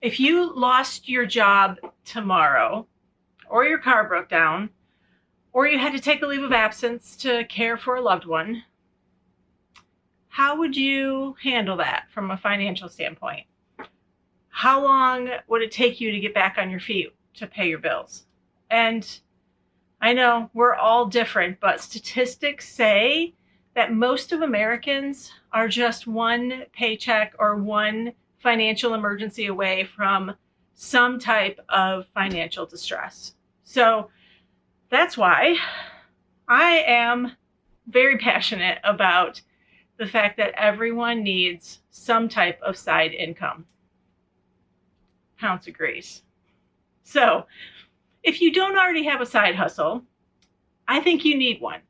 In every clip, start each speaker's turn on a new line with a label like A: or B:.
A: If you lost your job tomorrow, or your car broke down, or you had to take a leave of absence to care for a loved one, how would you handle that from a financial standpoint? How long would it take you to get back on your feet to pay your bills? And I know we're all different, but statistics say that most of Americans are just one paycheck or one financial emergency away from some type of financial distress. So that's why I am very passionate about the fact that everyone needs some type of side income. Counts agrees. So if you don't already have a side hustle, I think you need one.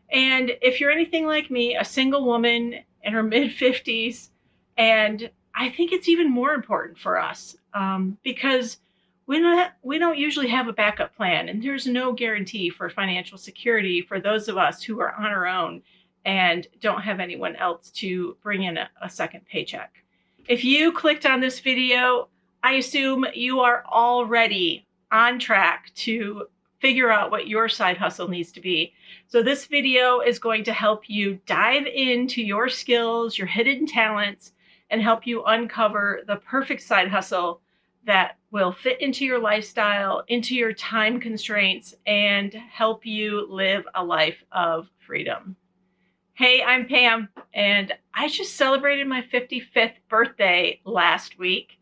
A: And if you're anything like me, a single woman in her mid-50s, and I think it's even more important for us because we don't usually have a backup plan, and there's no guarantee for financial security for those of us who are on our own and don't have anyone else to bring in a second paycheck. If you clicked on this video, I assume you are already on track to figure out what your side hustle needs to be. So this video is going to help you dive into your skills, your hidden talents, and help you uncover the perfect side hustle that will fit into your lifestyle, into your time constraints, and help you live a life of freedom. Hey, I'm Pam, and I just celebrated my 55th birthday last week.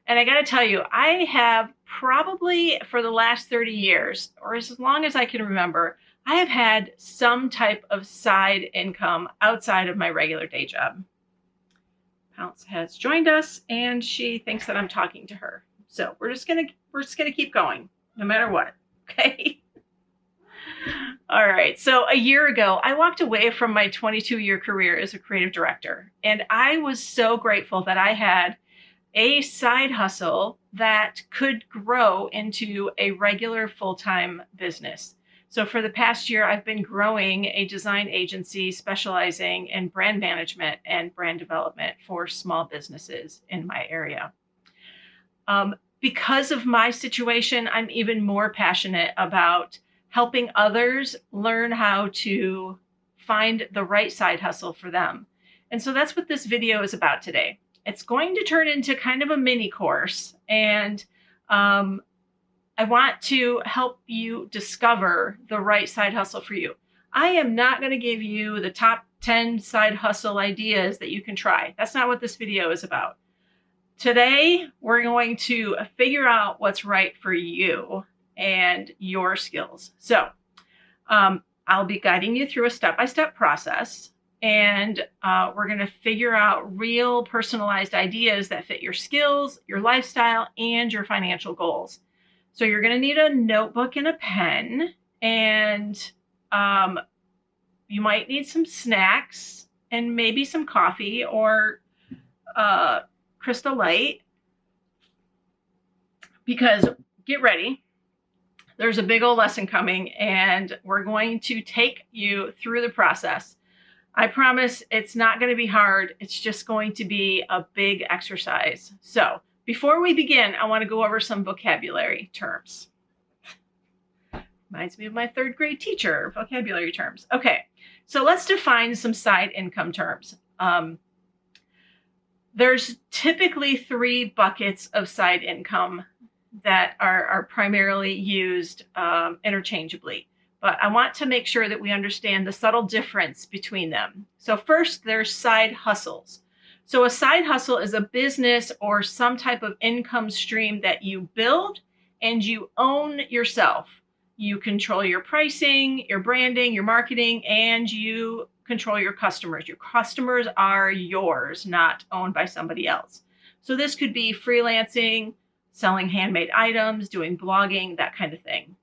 A: And I got to tell you, I have probably for the last 30 years, or as long as I can remember, I have had some type of side income outside of my regular day job. Pounce has joined us, and she thinks that I'm talking to her. So we're just gonna keep going, no matter what. Okay. All right. So a year ago, I walked away from my 22-year career as a creative director, and I was so grateful that I had a side hustle that could grow into a regular full-time business. So for the past year, I've been growing a design agency specializing in brand management and brand development for small businesses in my area. Because of my situation, I'm even more passionate about helping others learn how to find the right side hustle for them. And so that's what this video is about today. It's going to turn into kind of a mini course, and I want to help you discover the right side hustle for you. I am not going to give you the top 10 side hustle ideas that you can try. That's not what this video is about. Today, we're going to figure out what's right for you and your skills. So I'll be guiding you through a step-by-step process. And we're going to figure out real personalized ideas that fit your skills, your lifestyle, and your financial goals. So you're going to need a notebook and a pen, and you might need some snacks and maybe some coffee or Crystal Light, because get ready. There's a big old lesson coming, and we're going to take you through the process. I promise it's not going to be hard. It's just going to be a big exercise. So before we begin, I want to go over some vocabulary terms. Reminds me of my third grade teacher, vocabulary terms. Okay, so let's define some side income terms. There's typically 3 buckets of side income that are primarily used interchangeably. But I want to make sure that we understand the subtle difference between them. So first, there's side hustles. So a side hustle is a business or some type of income stream that you build and you own yourself. You control your pricing, your branding, your marketing, and you control your customers. Your customers are yours, not owned by somebody else. So this could be freelancing, selling handmade items, doing blogging, that kind of thing.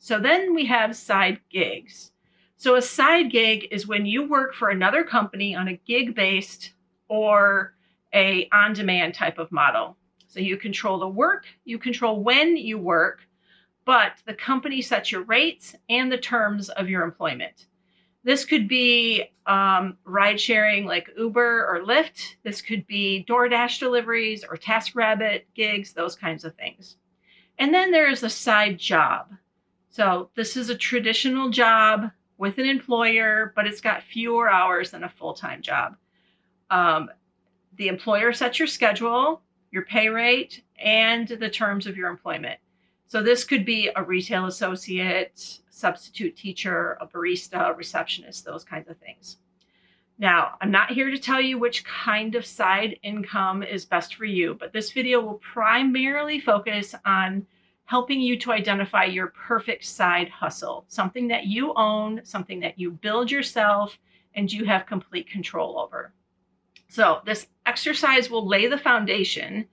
A: So then we have side gigs. So a side gig is when you work for another company on a gig-based or a on-demand type of model. So you control the work, you control when you work, but the company sets your rates and the terms of your employment. This could be ride sharing like Uber or Lyft. This could be DoorDash deliveries or TaskRabbit gigs, those kinds of things. And then there is a side job. So this is a traditional job with an employer, but it's got fewer hours than a full-time job. The employer sets your schedule, your pay rate, and the terms of your employment. So this could be a retail associate, substitute teacher, a barista, receptionist, those kinds of things. Now, I'm not here to tell you which kind of side income is best for you, but this video will primarily focus on helping you to identify your perfect side hustle, something that you own, something that you build yourself, and you have complete control over. So this exercise will lay the foundation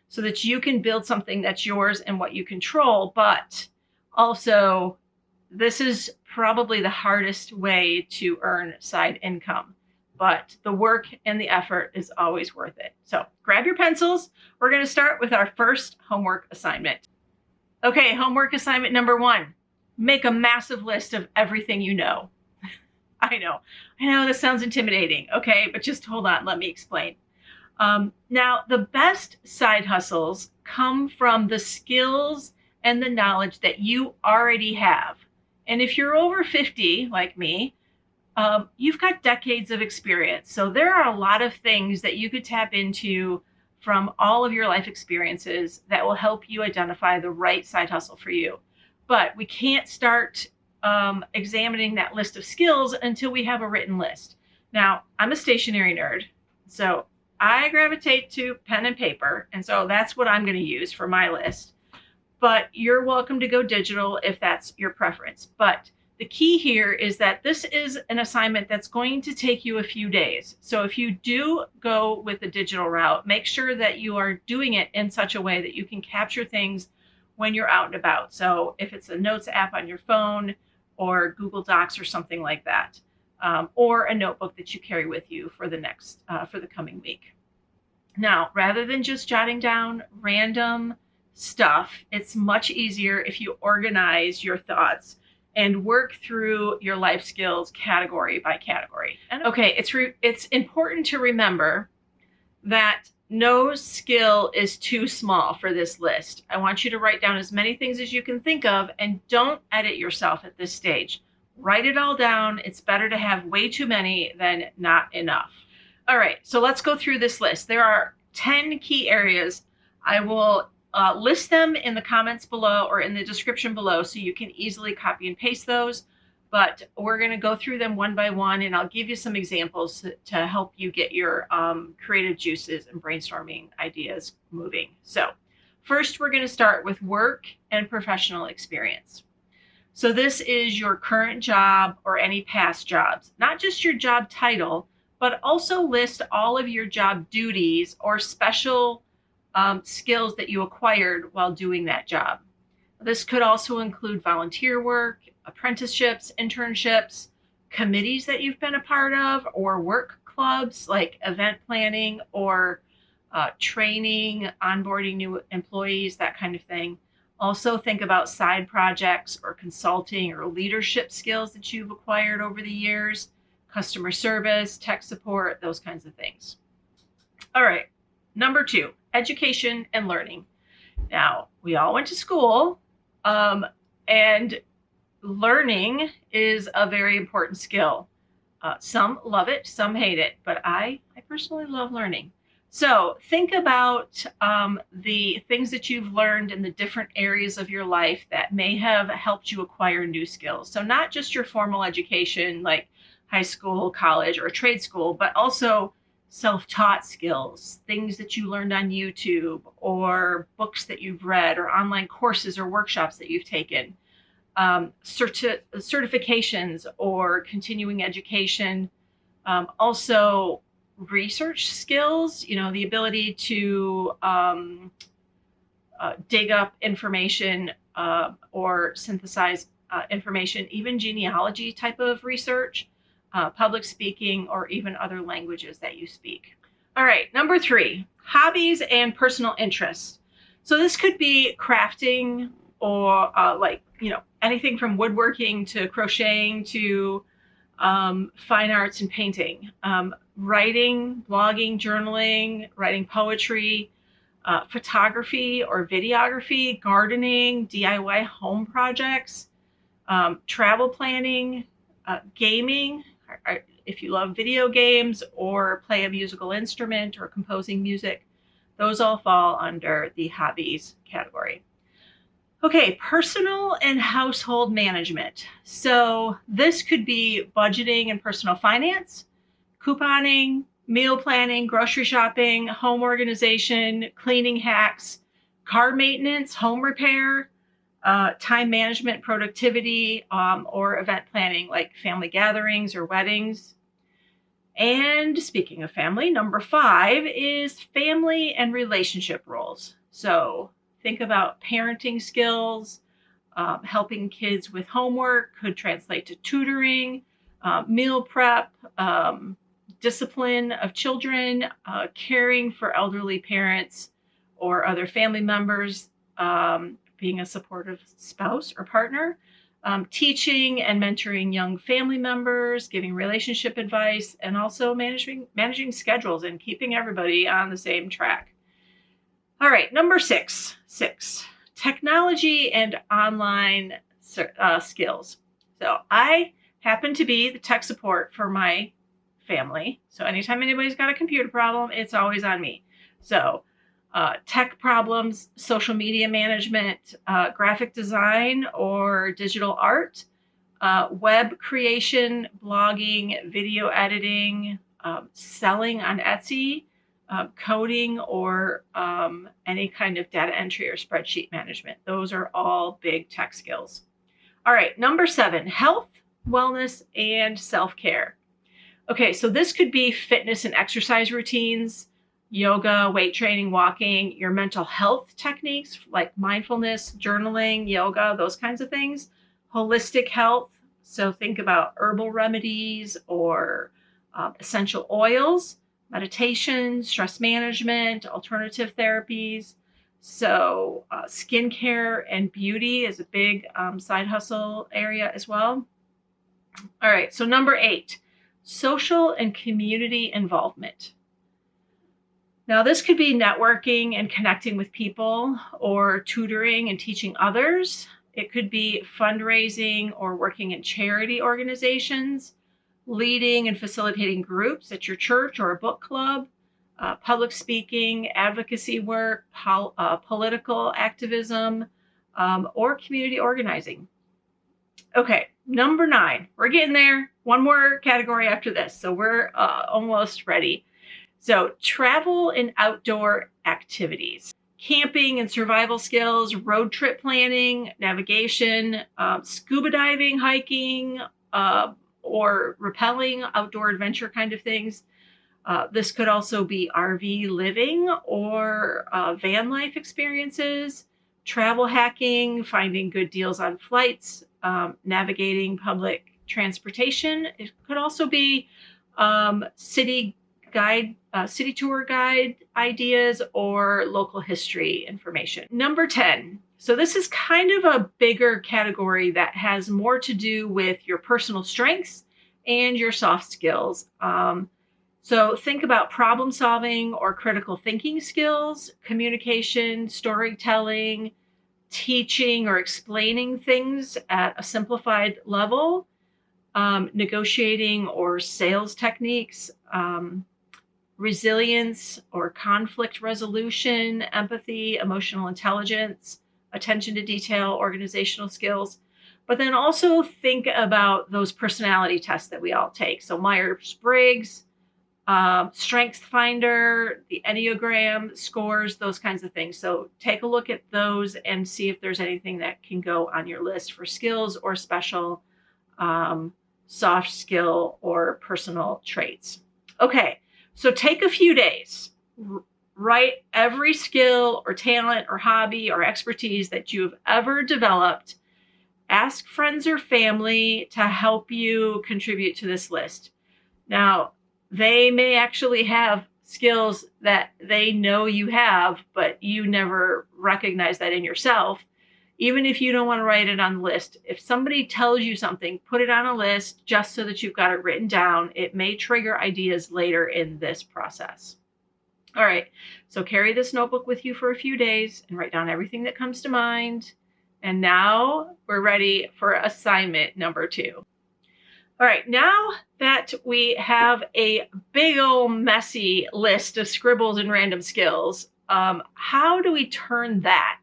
A: so that you can build something that's yours and what you control, but also this is probably the hardest way to earn side income, but the work and the effort is always worth it. So grab your pencils. We're going to start with our first homework assignment. Okay, homework assignment number 1, make a massive list of everything you know. I know this sounds intimidating, okay, but just hold on, let me explain. Now, the best side hustles come from the skills and the knowledge that you already have. And if you're over 50, like me, you've got decades of experience. So there are a lot of things that you could tap into from all of your life experiences that will help you identify the right side hustle for you. But we can't start examining that list of skills until we have a written list. Now, I'm a stationery nerd, so I gravitate to pen and paper, and so that's what I'm going to use for my list. But you're welcome to go digital if that's your preference. But the key here is that this is an assignment that's going to take you a few days. So if you do go with the digital route, make sure that you are doing it in such a way that you can capture things when you're out and about. So if it's a notes app on your phone or Google Docs or something like that, or a notebook that you carry with you for the coming week. Now, rather than just jotting down random stuff, it's much easier if you organize your thoughts and work through your life skills category by category. And okay, it's important to remember that no skill is too small for this list. I want you to write down as many things as you can think of, and don't edit yourself at this stage. Write it all down. It's better to have way too many than not enough. All right, so let's go through this list. There are 10 key areas. I will list them in the comments below or in the description below so you can easily copy and paste those. But we're going to go through them one by one, and I'll give you some examples to help you get your creative juices and brainstorming ideas moving. So first, we're going to start with work and professional experience. So this is your current job or any past jobs, not just your job title, but also list all of your job duties or special skills that you acquired while doing that job. This could also include volunteer work, apprenticeships, internships, committees that you've been a part of, or work clubs like event planning or training, onboarding new employees, that kind of thing. Also think about side projects or consulting or leadership skills that you've acquired over the years, customer service, tech support, those kinds of things. All right, number 2, education and learning. Now, we all went to school, and learning is a very important skill. Some love it, some hate it, but I personally love learning. So think about the things that you've learned in the different areas of your life that may have helped you acquire new skills. So not just your formal education like high school, college, or trade school, but also self-taught skills, things that you learned on YouTube or books that you've read or online courses or workshops that you've taken, certifications or continuing education, also research skills, the ability to dig up information or synthesize information, even genealogy type of research, public speaking, or even other languages that you speak. All right, number 3, hobbies and personal interests. So this could be crafting or anything from woodworking to crocheting to fine arts and painting, writing, blogging, journaling, writing poetry, photography or videography, gardening, DIY home projects, travel planning, gaming, if you love video games or play a musical instrument or composing music, those all fall under the hobbies category. Okay, personal and household management. So this could be budgeting and personal finance, couponing, meal planning, grocery shopping, home organization, cleaning hacks, car maintenance, home repair, time management, productivity, or event planning like family gatherings or weddings. And speaking of family, number 5 is family and relationship roles. So think about parenting skills, helping kids with homework, could translate to tutoring, meal prep, discipline of children, caring for elderly parents or other family members, being a supportive spouse or partner, teaching and mentoring young family members, giving relationship advice, and also managing schedules and keeping everybody on the same track. All right, number 6, technology and online skills. So I happen to be the tech support for my family. So anytime anybody's got a computer problem, it's always on me. So tech problems, social media management, graphic design or digital art, web creation, blogging, video editing, selling on Etsy, coding, or any kind of data entry or spreadsheet management. Those are all big tech skills. All right, number 7, health, wellness, and self-care. Okay, so this could be fitness and exercise routines, yoga, weight training, walking, your mental health techniques like mindfulness, journaling, yoga, those kinds of things. Holistic health, so think about herbal remedies or essential oils, meditation, stress management, alternative therapies. So skincare and beauty is a big side hustle area as well. All right, so number 8, social and community involvement. Now, this could be networking and connecting with people or tutoring and teaching others. It could be fundraising or working in charity organizations, leading and facilitating groups at your church or a book club, public speaking, advocacy work, political activism, or community organizing. Okay, number 9. We're getting there. One more category after this, so we're almost ready. So travel and outdoor activities, camping and survival skills, road trip planning, navigation, scuba diving, hiking, or rappelling, outdoor adventure kind of things. This could also be RV living or van life experiences, travel hacking, finding good deals on flights, navigating public transportation. It could also be city tour guide ideas or local history information. Number 10. So this is kind of a bigger category that has more to do with your personal strengths and your soft skills. So think about problem solving or critical thinking skills, communication, storytelling, teaching or explaining things at a simplified level, negotiating or sales techniques, resilience or conflict resolution, empathy, emotional intelligence, attention to detail, organizational skills. But then also think about those personality tests that we all take. So Myers-Briggs, Strengths Finder, the Enneagram scores, those kinds of things. So take a look at those and see if there's anything that can go on your list for skills or special soft skill or personal traits. Okay, so take a few days, write every skill or talent or hobby or expertise that you've ever developed. Ask friends or family to help you contribute to this list. Now, they may actually have skills that they know you have, but you never recognize that in yourself. Even if you don't want to write it on the list, if somebody tells you something, put it on a list just so that you've got it written down. It may trigger ideas later in this process. All right, so carry this notebook with you for a few days and write down everything that comes to mind. And now we're ready for assignment number 2. All right, now that we have a big old messy list of scribbles and random skills, how do we turn that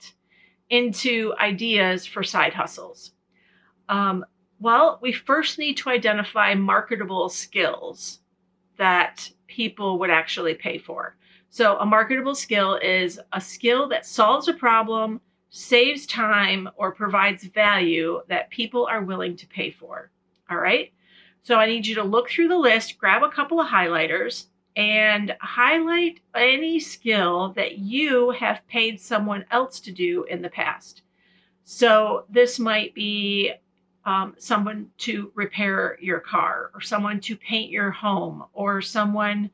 A: into ideas for side hustles? Well, we first need to identify marketable skills that people would actually pay for. So a marketable skill is a skill that solves a problem, saves time, or provides value that people are willing to pay for. All right. So I need you to look through the list, grab a couple of highlighters, and highlight any skill that you have paid someone else to do in the past. So this might be someone to repair your car, or someone to paint your home, or someone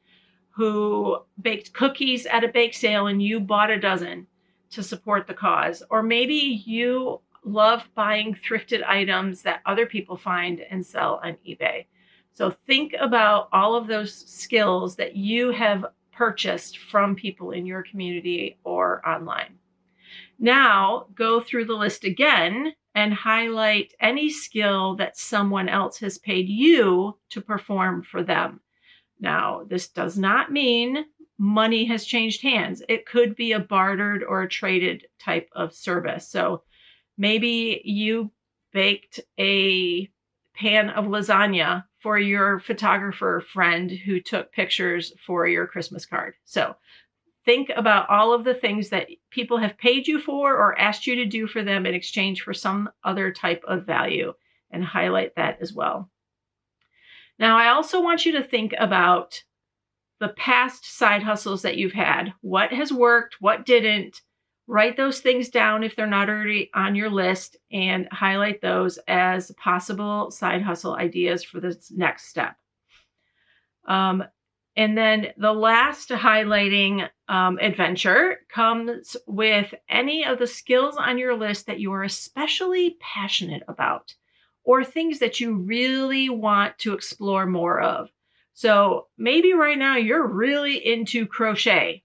A: who baked cookies at a bake sale and you bought a dozen to support the cause. Or maybe you love buying thrifted items that other people find and sell on eBay. So think about all of those skills that you have purchased from people in your community or online. Now go through the list again and highlight any skill that someone else has paid you to perform for them. Now, this does not mean money has changed hands. It could be a bartered or a traded type of service. So maybe you baked a pan of lasagna for your photographer friend who took pictures for your Christmas card. So think about all of the things that people have paid you for or asked you to do for them in exchange for some other type of value, and highlight that as well. Now, I also want you to think about the past side hustles that you've had. What has worked? What didn't? Write those things down if they're not already on your list, and highlight those as possible side hustle ideas for this next step. And then the last highlighting adventure comes with any of the skills on your list that you are especially passionate about, or things that you really want to explore more of. So maybe right now you're really into crochet.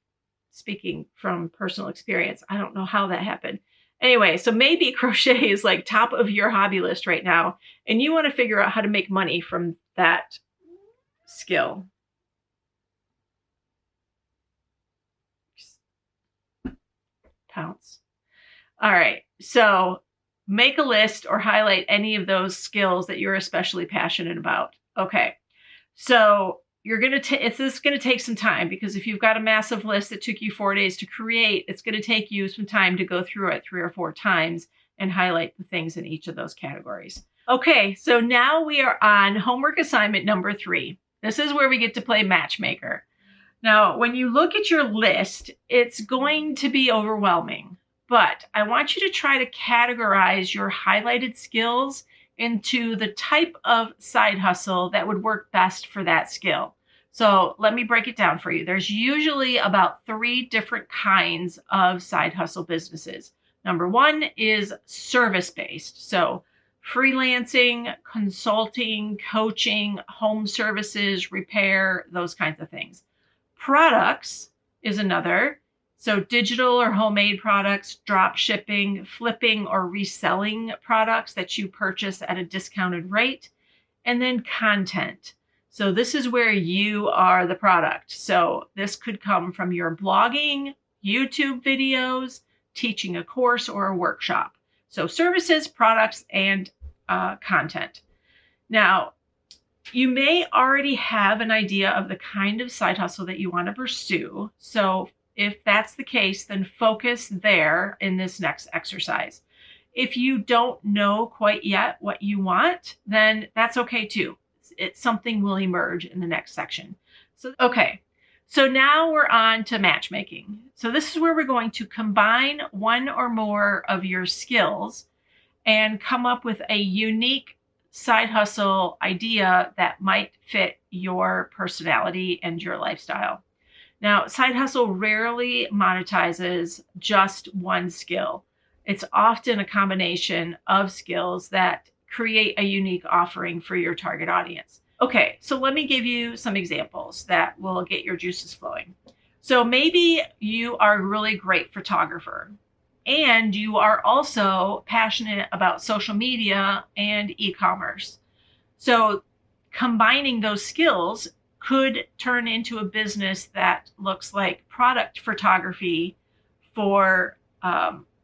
A: Speaking from personal experience, I don't know how that happened. Anyway, so maybe crochet is like top of your hobby list right now, and you want to figure out how to make money from that skill. Pounce. All right, so make a list or highlight any of those skills that you're especially passionate about. Okay, so this is going to take some time, because if you've got a massive list that took you 4 days to create, it's going to take you some time to go through it 3 or 4 times and highlight the things in each of those categories. Okay, so now we are on homework assignment number 3. This is where we get to play matchmaker. Now, when you look at your list, it's going to be overwhelming, but I want you to try to categorize your highlighted skills into the type of side hustle that would work best for that skill. So let me break it down for you. There's usually about 3 different kinds of side hustle businesses. Number 1 is service-based. So freelancing, consulting, coaching, home services, repair, those kinds of things. Products is another. So digital or homemade products, drop shipping, flipping or reselling products that you purchase at a discounted rate. And then content. So this is where you are the product. So this could come from your blogging, YouTube videos, teaching a course or a workshop. So services, products, and content. Now, you may already have an idea of the kind of side hustle that you want to pursue. So if that's the case, then focus there in this next exercise. If you don't know quite yet what you want, then that's okay too. Something will emerge in the next section. So now we're on to matchmaking. So this is where we're going to combine one or more of your skills and come up with a unique side hustle idea that might fit your personality and your lifestyle. Now, side hustle rarely monetizes just one skill. It's often a combination of skills that create a unique offering for your target audience. Okay, so let me give you some examples that will get your juices flowing. So maybe you are a really great photographer and you are also passionate about social media and e-commerce. So combining those skills could turn into a business that looks like product photography for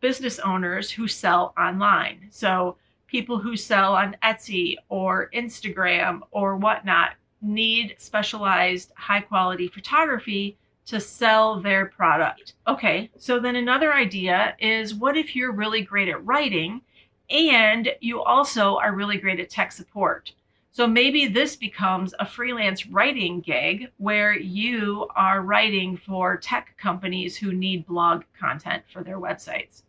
A: business owners who sell online. So people who sell on Etsy or Instagram or whatnot need specialized high quality photography to sell their product. Okay, so then another idea is, what if you're really great at writing and you also are really great at tech support? So maybe this becomes a freelance writing gig where you are writing for tech companies who need blog content for their websites.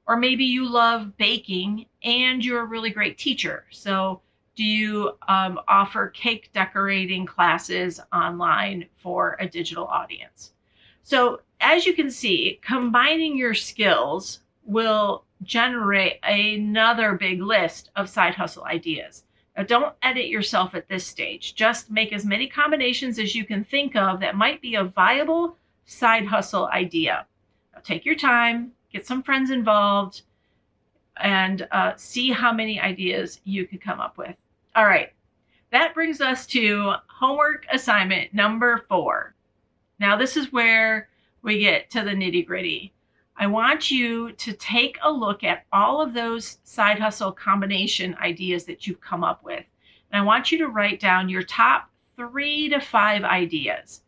A: Or maybe you love baking and you're a really great teacher. So do you offer cake decorating classes online for a digital audience? So as you can see, combining your skills will generate another big list of side hustle ideas. Now, don't edit yourself at this stage. Just make as many combinations as you can think of that might be a viable side hustle idea. Now, take your time, get some friends involved, and see how many ideas you can come up with. All right, that brings us to homework assignment number 4. Now, this is where we get to the nitty-gritty. I want you to take a look at all of those side hustle combination ideas that you've come up with. And I want you to write down your top 3 to 5 ideas.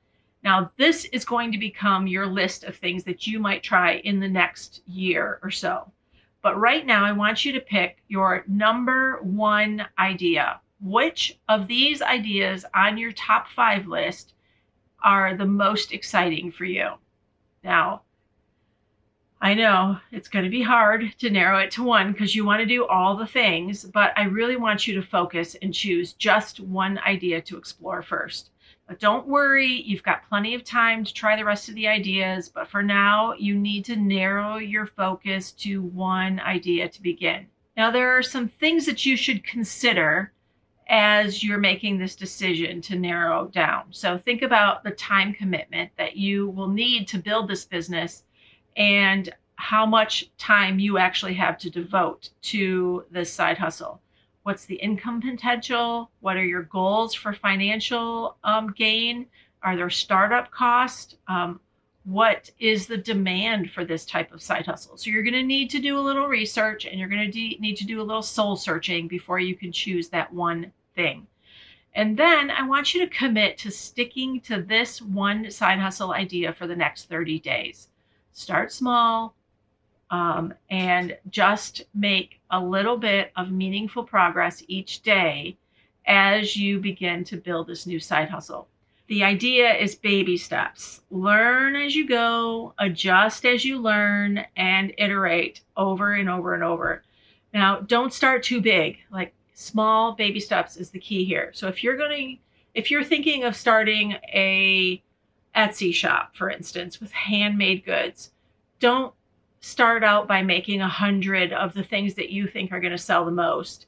A: Now, this is going to become your list of things that you might try in the next year or so. But right now, I want you to pick your number 1 idea. Which of these ideas on your top 5 list are the most exciting for you? Now, I know it's going to be hard to narrow it to one because you want to do all the things, but I really want you to focus and choose just one idea to explore first. But don't worry, you've got plenty of time to try the rest of the ideas, but for now, you need to narrow your focus to one idea to begin. Now, there are some things that you should consider as you're making this decision to narrow down. So think about the time commitment that you will need to build this business and how much time you actually have to devote to this side hustle. What's the income potential? What are your goals for financial gain? Are there startup costs? What is the demand for this type of side hustle? So you're going to need to do a little research, and you're going to need to do a little soul searching before you can choose that one thing. And then I want you to commit to sticking to this one side hustle idea for the next 30 days. Start small and just make a little bit of meaningful progress each day as you begin to build this new side hustle. The idea is baby steps. Learn as you go, adjust as you learn, and iterate over and over and over. Now, don't start too big. Like, small baby steps is the key here. So if you're thinking of starting a Etsy shop, for instance, with handmade goods, don't start out by making 100 of the things that you think are going to sell the most.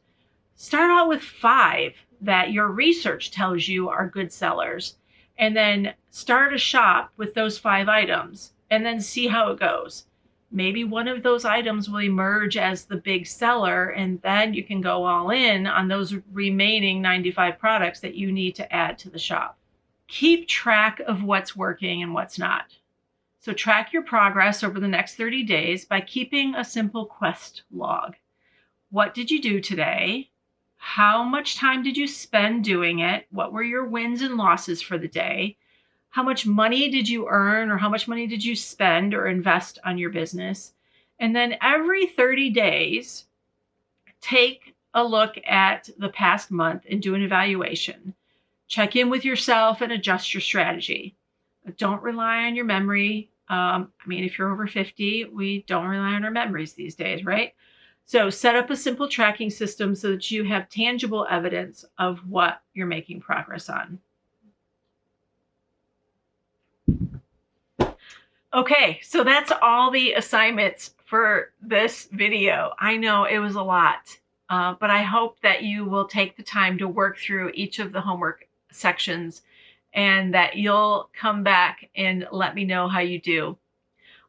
A: Start out with 5 that your research tells you are good sellers, and then start a shop with those 5 items and then see how it goes. Maybe one of those items will emerge as the big seller, and then you can go all in on those remaining 95 products that you need to add to the shop. Keep track of what's working and what's not. So track your progress over the next 30 days by keeping a simple quest log. What did you do today? How much time did you spend doing it? What were your wins and losses for the day? How much money did you earn, or how much money did you spend or invest on your business? And then every 30 days, take a look at the past month and do an evaluation. Check in with yourself and adjust your strategy. Don't rely on your memory. If you're over 50, we don't rely on our memories these days, right? So set up a simple tracking system so that you have tangible evidence of what you're making progress on. Okay, so that's all the assignments for this video. I know it was a lot, but I hope that you will take the time to work through each of the homework sections and that you'll come back and let me know how you do.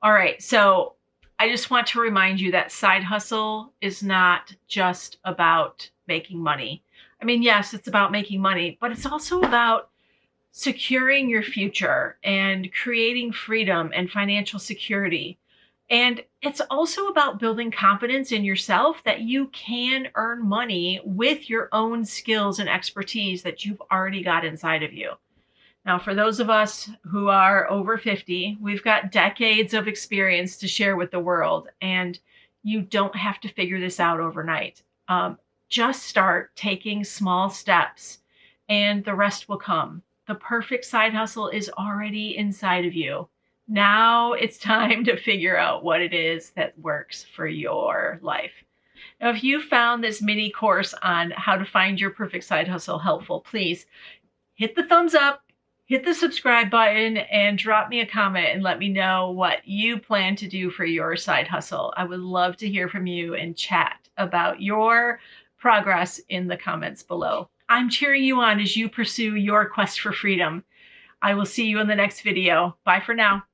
A: All right, so I just want to remind you that side hustle is not just about making money. I mean, yes, it's about making money, but it's also about securing your future and creating freedom and financial security. And it's also about building confidence in yourself that you can earn money with your own skills and expertise that you've already got inside of you. Now, for those of us who are over 50, we've got decades of experience to share with the world, and you don't have to figure this out overnight. Just start taking small steps, and the rest will come. The perfect side hustle is already inside of you. Now it's time to figure out what it is that works for your life. Now, if you found this mini course on how to find your perfect side hustle helpful, please hit the thumbs up, hit the subscribe button, and drop me a comment and let me know what you plan to do for your side hustle. I would love to hear from you and chat about your progress in the comments below. I'm cheering you on as you pursue your quest for freedom. I will see you in the next video. Bye for now.